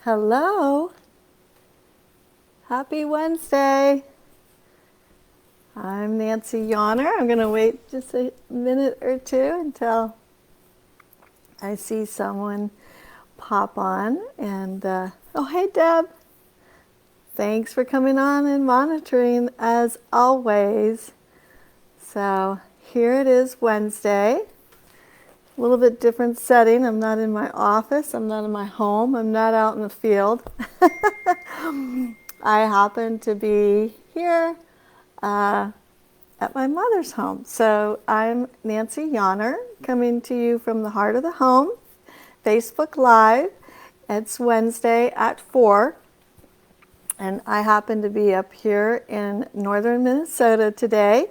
Hello. Happy Wednesday. I'm Nancy Yawner. I'm going to wait just a minute or two until I see someone pop on. And, oh, hey, Deb. Thanks for coming on and monitoring as always. So here it is Wednesday. A little bit different setting. I'm not in my office. I'm not in my home. I'm not out in the field. I happen to be here at my mother's home. So I'm Nancy Yawner coming to you from the heart of the home, Facebook Live. It's Wednesday at 4. And I happen to be up here in northern Minnesota today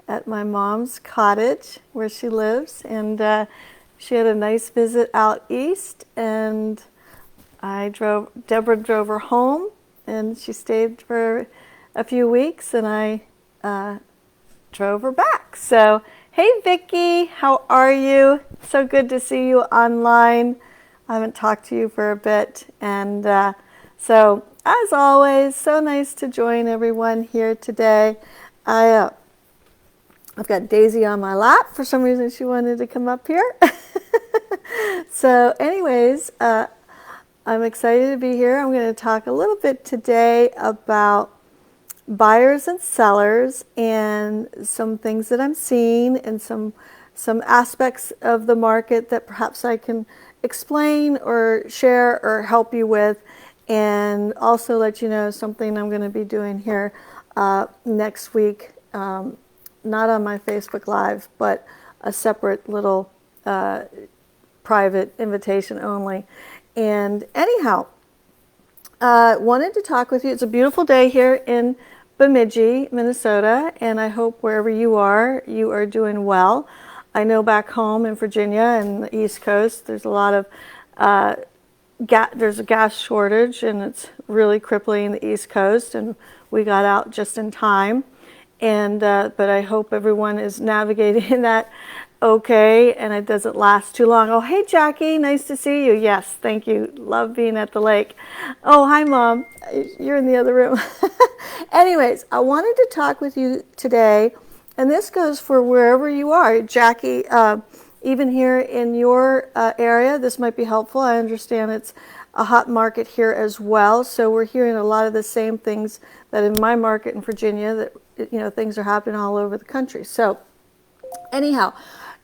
at my mom's cottage where she lives. And she had a nice visit out east, and Deborah drove her home, and she stayed for a few weeks, and I drove her back. So, hey Vicki, how are you? So good to see you online. I haven't talked to you for a bit, and so as always, so nice to join everyone here today. I've got Daisy on my lap. For some reason, she wanted to come up here. So, anyways, I'm excited to be here. I'm going to talk a little bit today about buyers and sellers and some things that I'm seeing and some aspects of the market that perhaps I can explain or share or help you with, and also let you know something I'm going to be doing here next week, not on my Facebook Live, but a separate little private invitation only. And anyhow, wanted to talk with you. It's a beautiful day here in Bemidji, Minnesota, and I hope wherever you are doing well. I know back home in Virginia and the East Coast, there's a lot of there's a gas shortage, and it's really crippling the East Coast, and we got out just in time. And but I hope everyone is navigating that okay, and it doesn't last too long. Oh, hey, Jackie, nice to see you. Yes, thank you. Love being at the lake. Oh, hi, Mom. You're in the other room. Anyways, I wanted to talk with you today, and this goes for wherever you are. Jackie, even here in your area, this might be helpful. I understand it's a hot market here as well, so we're hearing a lot of the same things that in my market in Virginia, that things are happening all over the country. So anyhow,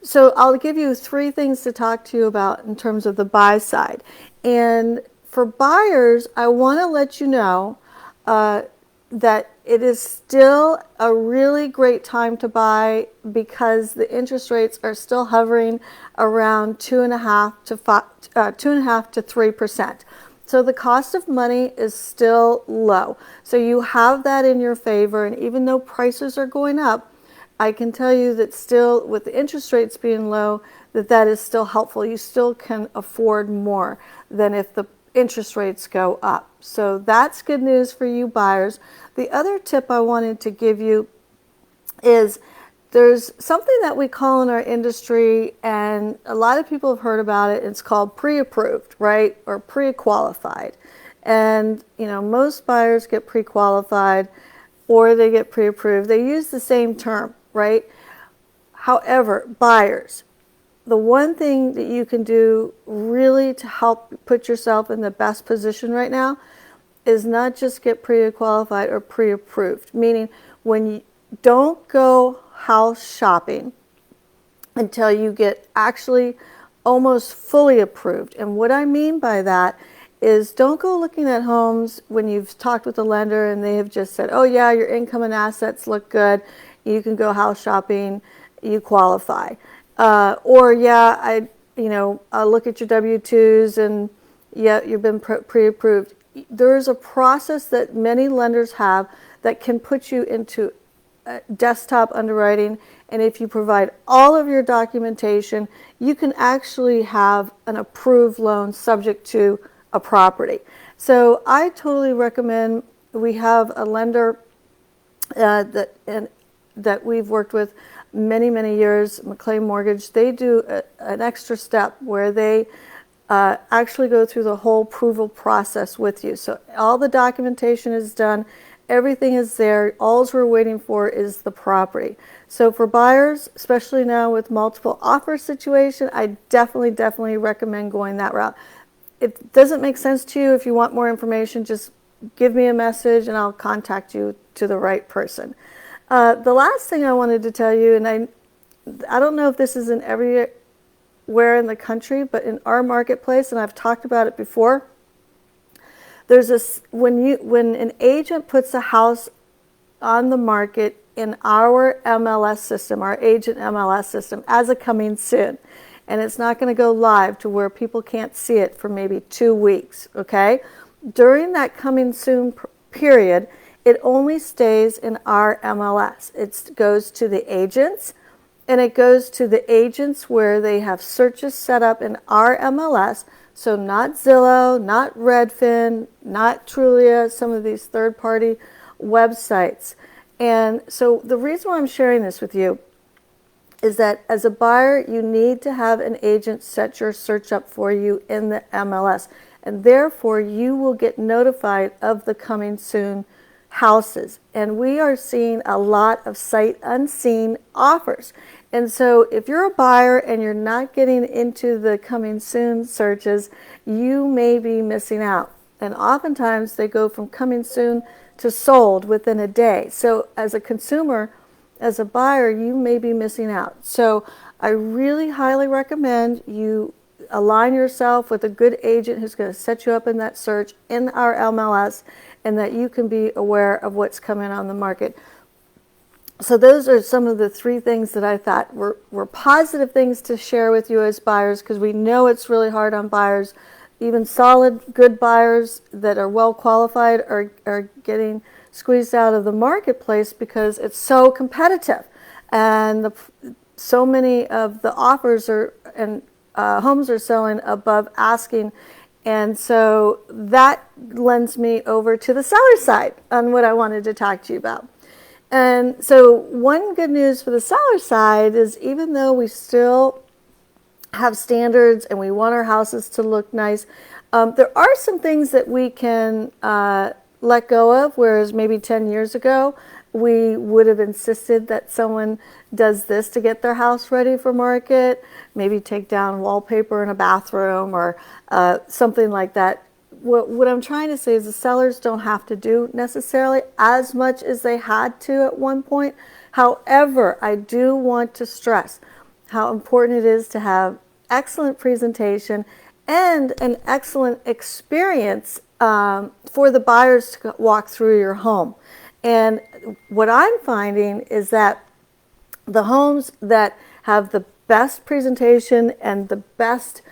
so I'll give you 3 things to talk to you about in terms of the buy side. And for buyers, I want to let you know that it is still a really great time to buy because the interest rates are still hovering around 2.5 to 3%. So the cost of money is still low. So you have that in your favor, and even though prices are going up, I can tell you that still, with the interest rates being low, that is still helpful. You still can afford more than if the interest rates go up. So that's good news for you buyers. The other tip I wanted to give you is there's something that we call in our industry, and a lot of people have heard about it. It's called pre-approved, right? Or pre-qualified. And, most buyers get pre-qualified or they get pre-approved. They use the same term, right? However, buyers, the one thing that you can do really to help put yourself in the best position right now is not just get pre-qualified or pre-approved, meaning when you don't go house shopping until you get actually almost fully approved. And what I mean by that is don't go looking at homes when you've talked with the lender and they have just said, oh yeah, your income and assets look good, you can go house shopping, you qualify. Or yeah, I'll look at your W-2s and yeah, you've been pre-approved. There's a process that many lenders have that can put you into desktop underwriting, and if you provide all of your documentation, you can actually have an approved loan subject to a property. So I totally recommend. We have a lender that we've worked with many years, McLean Mortgage. They do an extra step where they actually go through the whole approval process with you. So all the documentation is done, everything is there. All we're waiting for is the property. So for buyers, especially now with multiple offer situation, I definitely recommend going that route. It doesn't make sense to you. If you want more information, just give me a message and I'll contact you to the right person. The last thing I wanted to tell you, and I don't know if this is in everywhere in the country, but in our marketplace, and I've talked about it before, there's this, when an agent puts a house on the market in our MLS system, our agent MLS system, as a coming soon, and it's not going to go live to where people can't see it for maybe 2 weeks, okay? During that coming soon period, it only stays in our MLS. It goes to the agents, and it goes to the agents where they have searches set up in our MLS. So not Zillow, not Redfin, not Trulia, some of these third-party websites. And so the reason why I'm sharing this with you is that as a buyer, you need to have an agent set your search up for you in the MLS. And therefore, you will get notified of the coming soon houses. And we are seeing a lot of sight unseen offers. And so if you're a buyer and you're not getting into the coming soon searches, you may be missing out. And oftentimes they go from coming soon to sold within a day. So as a consumer, as a buyer, you may be missing out. So I really highly recommend you align yourself with a good agent who's going to set you up in that search in our MLS, and that you can be aware of what's coming on the market. So those are some of the 3 things that I thought were positive things to share with you as buyers, because we know it's really hard on buyers. Even solid, good buyers that are well qualified are getting squeezed out of the marketplace because it's so competitive. And so many of the offers and homes are selling above asking. And so that lends me over to the seller side on what I wanted to talk to you about. And so one good news for the seller side is, even though we still have standards and we want our houses to look nice, there are some things that we can let go of, whereas maybe 10 years ago, we would have insisted that someone does this to get their house ready for market, maybe take down wallpaper in a bathroom or something like that. What I'm trying to say is the sellers don't have to do necessarily as much as they had to at one point. However, I do want to stress how important it is to have excellent presentation and an excellent experience for the buyers to walk through your home. And what I'm finding is that the homes that have the best presentation and the best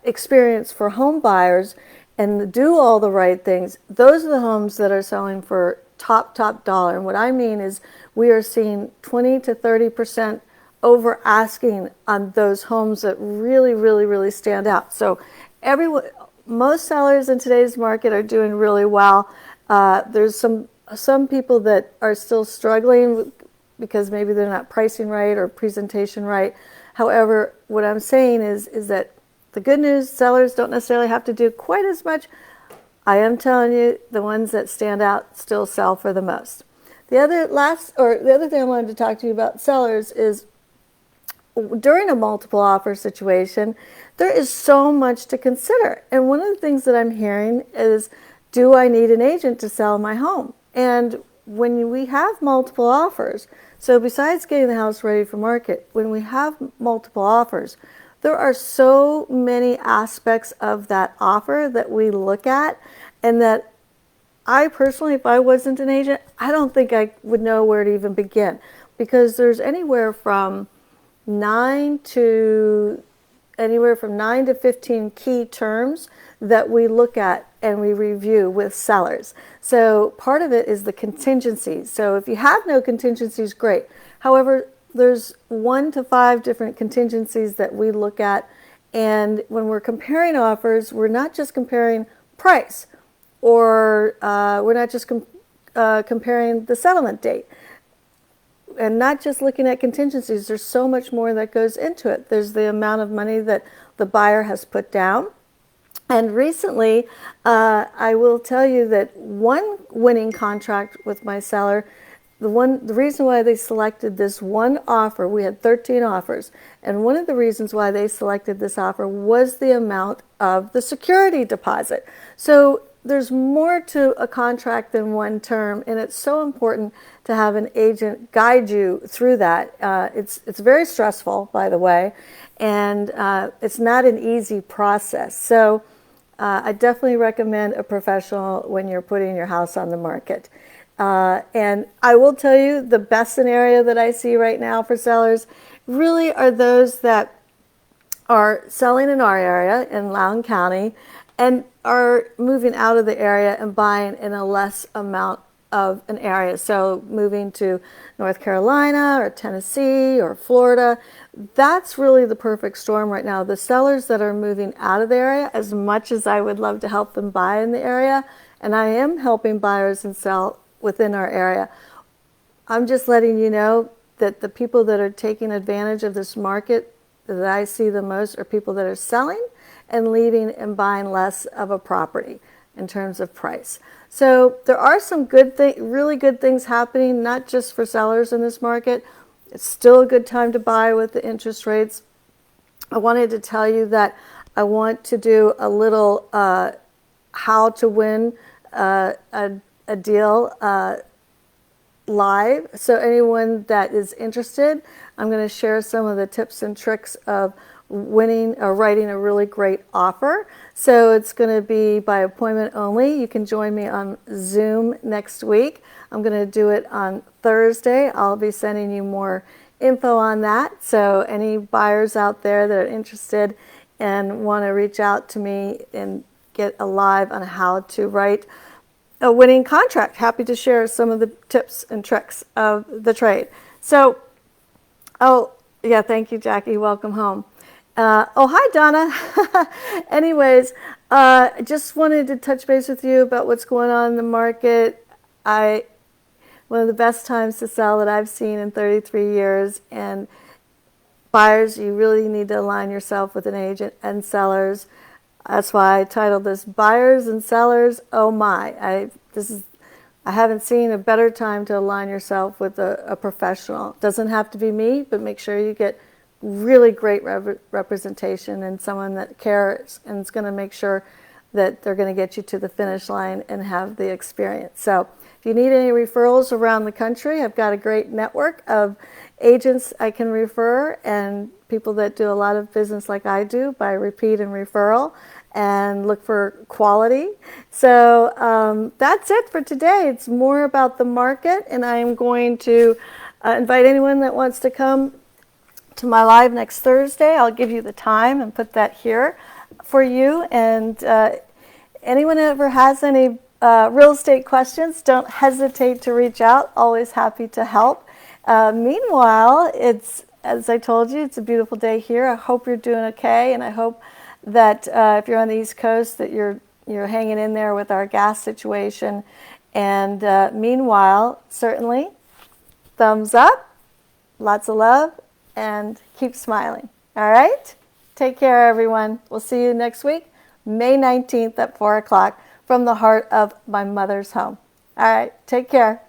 experience for home buyers and do all the right things, those are the homes that are selling for top dollar. And what I mean is we are seeing 20 to 30% over asking on those homes that really stand out. So most sellers in today's market are doing really well. There's some people that are still struggling because maybe they're not pricing right or presentation right. However, what I'm saying is that the good news, sellers don't necessarily have to do quite as much. I am telling you, the ones that stand out still sell for the most. The other thing I wanted to talk to you about sellers is, during a multiple offer situation, there is so much to consider. And one of the things that I'm hearing is, do I need an agent to sell my home? And when we have multiple offers, so besides getting the house ready for market, when we have multiple offers, there are so many aspects of that offer that we look at, and that I personally, if I wasn't an agent, I don't think I would know where to even begin, because there's anywhere from 9 to 15 key terms that we look at and we review with sellers. So part of it is the contingencies. So if you have no contingencies, great. However, there's 1 to 5 different contingencies that we look at. And when we're comparing offers, we're not just comparing price, or we're not just comparing the settlement date. and not just looking at contingencies, there's so much more that goes into it. There's the amount of money that the buyer has put down. And recently, I will tell you that one winning contract with my seller, the reason why they selected this one offer, we had 13 offers, and one of the reasons why they selected this offer was the amount of the security deposit. So there's more to a contract than one term, and it's so important to have an agent guide you through that. It's very stressful, by the way, and it's not an easy process. So I definitely recommend a professional when you're putting your house on the market. And I will tell you, the best scenario that I see right now for sellers really are those that are selling in our area in Loudoun County and are moving out of the area and buying in a less amount of an area. So moving to North Carolina or Tennessee or Florida, that's really the perfect storm right now. The sellers that are moving out of the area, as much as I would love to help them buy in the area, and I am helping buyers and sell within our area, I'm just letting you know that the people that are taking advantage of this market that I see the most are people that are selling and leaving and buying less of a property in terms of price. So there are some really good things happening, not just for sellers in this market. It's still a good time to buy with the interest rates. I wanted to tell you that I want to do a little how to win a deal live. So anyone that is interested, I'm going to share some of the tips and tricks of winning or writing a really great offer. So it's going to be by appointment only. You can join me on Zoom next week. I'm going to do it on Thursday. I'll be sending you more info on that. So any buyers out there that are interested and want to reach out to me and get a live on how to write a winning contract, happy to share some of the tips and tricks of the trade. So, oh yeah, thank you, Jackie. Welcome home. Oh, hi, Donna. Anyways, just wanted to touch base with you about what's going on in the market. One of the best times to sell that I've seen in 33 years. And buyers, you really need to align yourself with an agent, and sellers. That's why I titled this Buyers and Sellers. Oh my! I haven't seen a better time to align yourself with a professional. It doesn't have to be me, but make sure you get really great representation and someone that cares and is going to make sure that they're going to get you to the finish line and have the experience. So if you need any referrals around the country, I've got a great network of agents I can refer and people that do a lot of business like I do by repeat and referral and look for quality. So that's it for today. It's more about the market, and I am going to invite anyone that wants to come to my live next Thursday. I'll give you the time and put that here for you. And anyone that ever has any real estate questions, don't hesitate to reach out. Always happy to help. Meanwhile, as I told you, it's a beautiful day here. I hope you're doing okay, and I hope that if you're on the East Coast that you're hanging in there with our gas situation. And meanwhile, certainly, thumbs up, lots of love, and keep smiling. All right? Take care, everyone. We'll see you next week, May 19th at 4 o'clock from the heart of my mother's home. All right. Take care.